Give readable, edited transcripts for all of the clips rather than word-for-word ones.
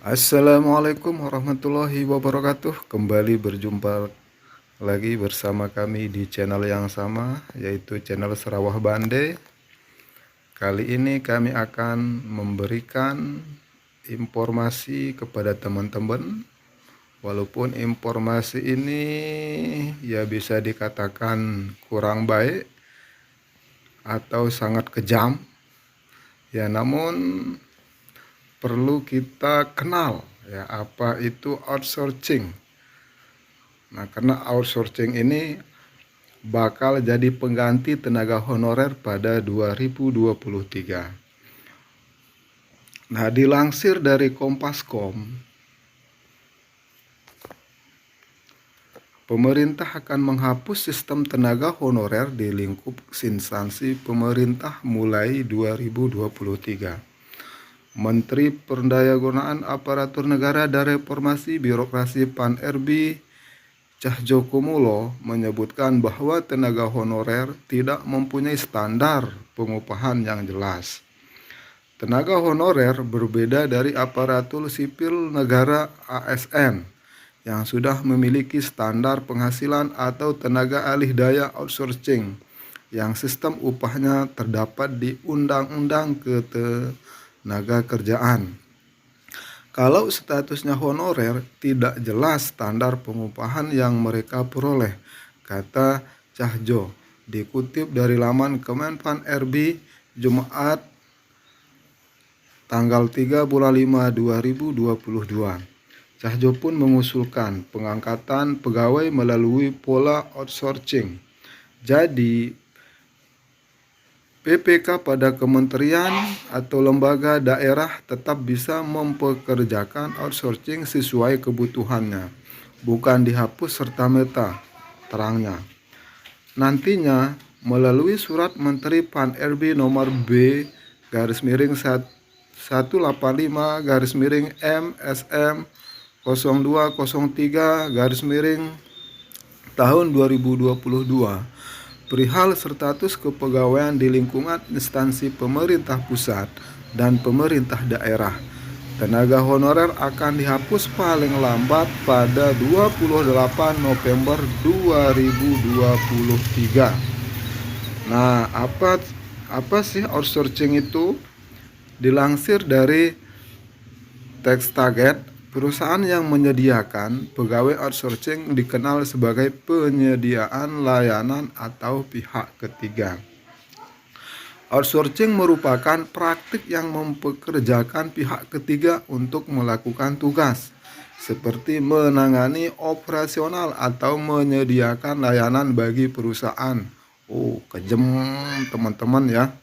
Assalamualaikum warahmatullahi wabarakatuh. Kembali berjumpa lagi bersama kami di channel yang sama, yaitu channel Serawah Bande. Kali ini kami akan memberikan informasi kepada teman-teman. Walaupun informasi ini ya bisa dikatakan kurang baik atau sangat kejam, ya namun perlu kita kenal ya apa itu outsourcing. Nah, karena outsourcing ini bakal jadi pengganti tenaga honorer pada 2023. Nah, dilansir dari Kompas.com, pemerintah akan menghapus sistem tenaga honorer di lingkup instansi pemerintah mulai 2023. Menteri Pendayagunaan Aparatur Negara dan Reformasi Birokrasi Pan-RB Cahjokumolo menyebutkan bahwa tenaga honorer tidak mempunyai standar pengupahan yang jelas. Tenaga honorer berbeda dari aparatur sipil negara ASN yang sudah memiliki standar penghasilan atau tenaga alih daya outsourcing yang sistem upahnya terdapat di Undang-Undang Ketenaga Kerjaan. Kalau statusnya honorer, tidak jelas standar pengupahan yang mereka peroleh, kata Cahjo, dikutip dari laman Kemenpan RB Jumat tanggal 3 bulan 5 2022. Cahjo pun mengusulkan pengangkatan pegawai melalui pola outsourcing. Jadi PPK pada kementerian atau lembaga daerah tetap bisa mempekerjakan outsourcing sesuai kebutuhannya, bukan dihapus serta-merta, terangnya. Nantinya, melalui surat Menteri Pan-RB nomor B-185-MSM 0203-tahun 2022 perihal status kepegawaian di lingkungan instansi pemerintah pusat dan pemerintah daerah. Tenaga honorer akan dihapus paling lambat pada 28 November 2023. Nah, apa sih outsourcing itu? Dilansir dari Textaget, perusahaan yang menyediakan pegawai outsourcing dikenal sebagai penyediaan layanan atau pihak ketiga. Outsourcing merupakan praktik yang mempekerjakan pihak ketiga untuk melakukan tugas, seperti menangani operasional atau menyediakan layanan bagi perusahaan. Oh, kejem teman-teman ya.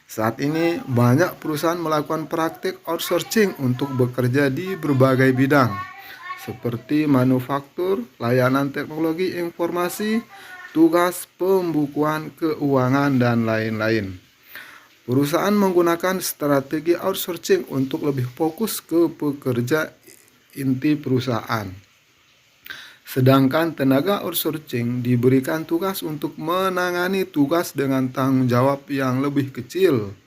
Saat ini banyak perusahaan melakukan praktik outsourcing untuk bekerja di berbagai bidang seperti manufaktur, layanan teknologi informasi, tugas pembukuan keuangan, dan lain-lain. Perusahaan menggunakan strategi outsourcing untuk lebih fokus ke pekerja inti perusahaan. Sedangkan tenaga outsourcing diberikan tugas untuk menangani tugas dengan tanggung jawab yang lebih kecil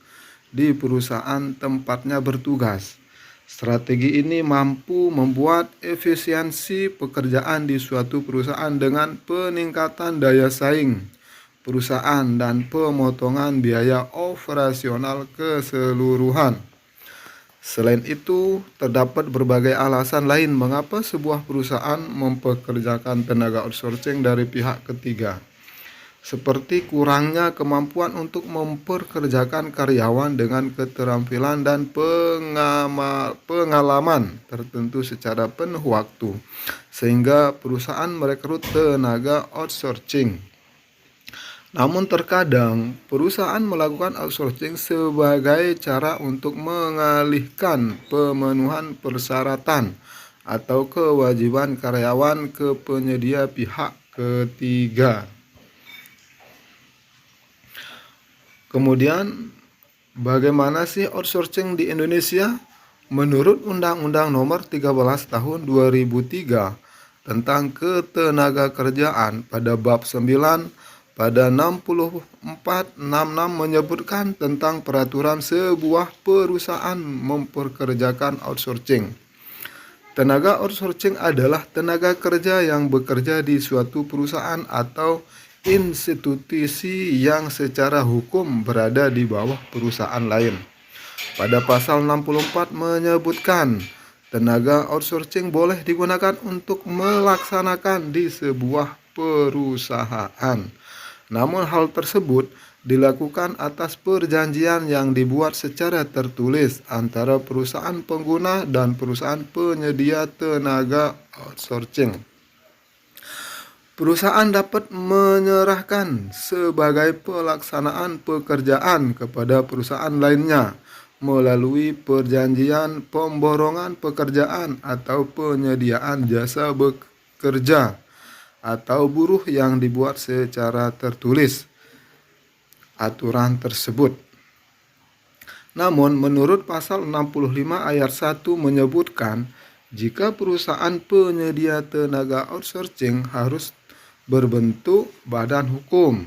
di perusahaan tempatnya bertugas. Strategi ini mampu membuat efisiensi pekerjaan di suatu perusahaan dengan peningkatan daya saing perusahaan dan pemotongan biaya operasional keseluruhan. Selain itu, terdapat berbagai alasan lain mengapa sebuah perusahaan mempekerjakan tenaga outsourcing dari pihak ketiga, seperti kurangnya kemampuan untuk mempekerjakan karyawan dengan keterampilan dan pengalaman tertentu secara penuh waktu, sehingga perusahaan merekrut tenaga outsourcing. Namun terkadang perusahaan melakukan outsourcing sebagai cara untuk mengalihkan pemenuhan persyaratan atau kewajiban karyawan ke penyedia pihak ketiga. Kemudian, bagaimana sih outsourcing di Indonesia? Menurut Undang-Undang Nomor 13 Tahun 2003 tentang Ketenagakerjaan pada bab 9 pada 6466 menyebutkan tentang peraturan sebuah perusahaan mempekerjakan outsourcing. Tenaga outsourcing adalah tenaga kerja yang bekerja di suatu perusahaan atau institusi yang secara hukum berada di bawah perusahaan lain. Pada pasal 64 menyebutkan tenaga outsourcing boleh digunakan untuk melaksanakan di sebuah perusahaan. Namun hal tersebut dilakukan atas perjanjian yang dibuat secara tertulis antara perusahaan pengguna dan perusahaan penyedia tenaga outsourcing. Perusahaan dapat menyerahkan sebagai pelaksanaan pekerjaan kepada perusahaan lainnya melalui perjanjian pemborongan pekerjaan atau penyediaan jasa bekerja atau buruh yang dibuat secara tertulis aturan tersebut. Namun menurut pasal 65 ayat 1 menyebutkan jika perusahaan penyedia tenaga outsourcing harus berbentuk badan hukum.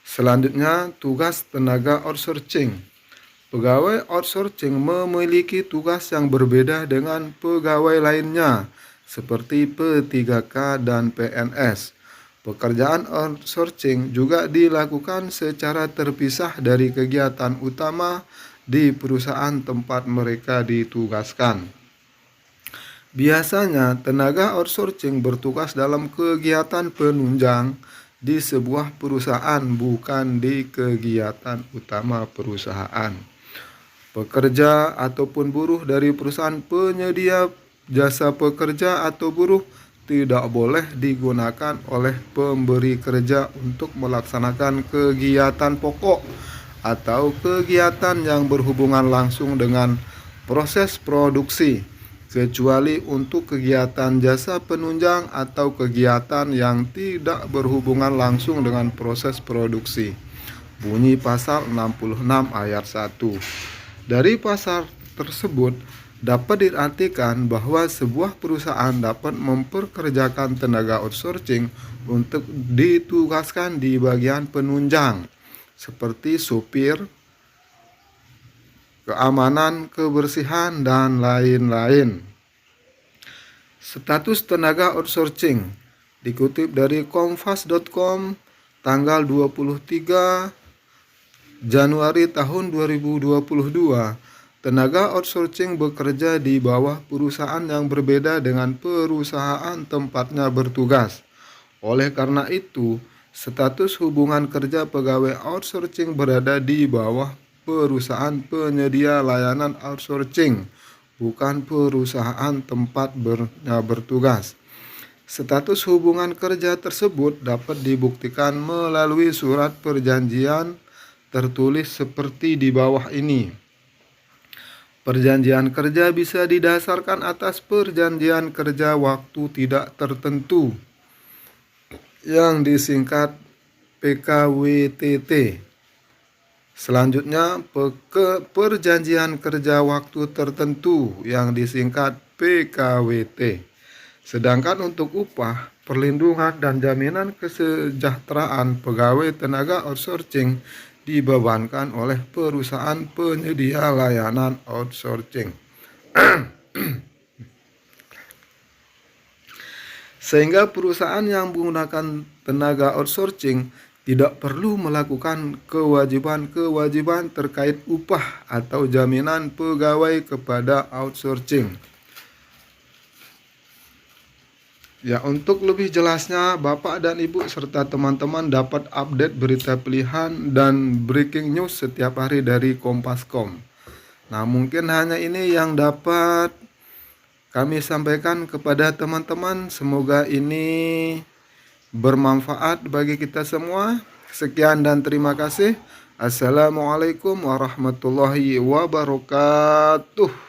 Selanjutnya, tugas tenaga outsourcing. Pegawai outsourcing memiliki tugas yang berbeda dengan pegawai lainnya seperti P3K dan PNS. Pekerjaan outsourcing juga dilakukan secara terpisah dari kegiatan utama di perusahaan tempat mereka ditugaskan. Biasanya, tenaga outsourcing bertugas dalam kegiatan penunjang di sebuah perusahaan, bukan di kegiatan utama perusahaan. Pekerja ataupun buruh dari perusahaan penyedia jasa pekerja atau buruh tidak boleh digunakan oleh pemberi kerja untuk melaksanakan kegiatan pokok atau kegiatan yang berhubungan langsung dengan proses produksi, kecuali untuk kegiatan jasa penunjang atau kegiatan yang tidak berhubungan langsung dengan proses produksi. Bunyi pasal 66 ayat 1. Dari pasal tersebut dapat diartikan bahwa sebuah perusahaan dapat memperkerjakan tenaga outsourcing untuk ditugaskan di bagian penunjang seperti supir, keamanan, kebersihan, dan lain-lain. Status tenaga outsourcing dikutip dari kompas.com tanggal 23 Januari tahun 2022. Tenaga outsourcing bekerja di bawah perusahaan yang berbeda dengan perusahaan tempatnya bertugas. Oleh karena itu, status hubungan kerja pegawai outsourcing berada di bawah perusahaan penyedia layanan outsourcing, bukan perusahaan tempat bertugas. Status hubungan kerja tersebut dapat dibuktikan melalui surat perjanjian tertulis seperti di bawah ini. Perjanjian kerja bisa didasarkan atas perjanjian kerja waktu tidak tertentu yang disingkat PKWTT. Selanjutnya, perjanjian kerja waktu tertentu yang disingkat PKWT. Sedangkan untuk upah, perlindungan, dan jaminan kesejahteraan pegawai tenaga outsourcing dibebankan oleh perusahaan penyedia layanan outsourcing. Sehingga perusahaan yang menggunakan tenaga outsourcing tidak perlu melakukan kewajiban-kewajiban terkait upah atau jaminan pegawai kepada outsourcing. Ya, untuk lebih jelasnya, Bapak dan Ibu serta teman-teman dapat update berita pilihan dan breaking news setiap hari dari Kompas.com. Nah, mungkin hanya ini yang dapat kami sampaikan kepada teman-teman. Semoga ini bermanfaat bagi kita semua. Sekian dan terima kasih. Assalamualaikum warahmatullahi wabarakatuh.